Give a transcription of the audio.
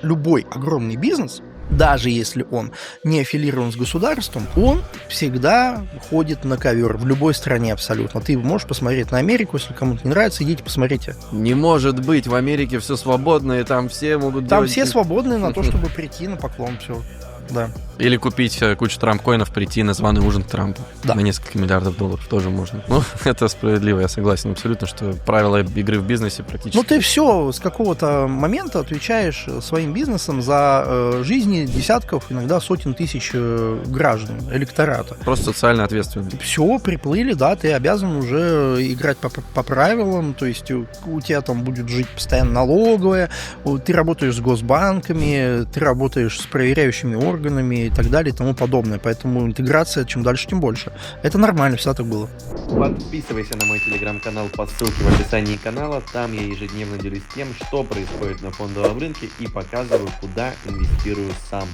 любой огромный бизнес, даже если он не аффилирован с государством, он всегда ходит на ковер в любой стране абсолютно. Ты можешь посмотреть на Америку, если кому-то не нравится, идите посмотрите. Не может быть, в Америке все свободно, и там все могут Там делать... все свободны на то, чтобы прийти на поклон, все. Да. Или купить кучу трамп-коинов, прийти на званый ужин к Трампу. Да. На несколько миллиардов долларов тоже можно. Ну, это справедливо, я согласен абсолютно, что правила игры в бизнесе практически... Ну, ты все с какого-то момента отвечаешь своим бизнесом за жизни десятков, иногда сотен тысяч граждан, электората. Просто социально ответственно. Все, приплыли, да, ты обязан уже играть по правилам, то есть у тебя там будет жить постоянно налоговая, ты работаешь с госбанками, ты работаешь с проверяющими органами и так далее и тому подобное. Поэтому интеграция чем дальше, тем больше. Это нормально, всегда так было. Подписывайся на мой телеграм-канал по ссылке в описании канала. Там я ежедневно делюсь тем, что происходит на фондовом рынке и показываю, куда инвестирую сам.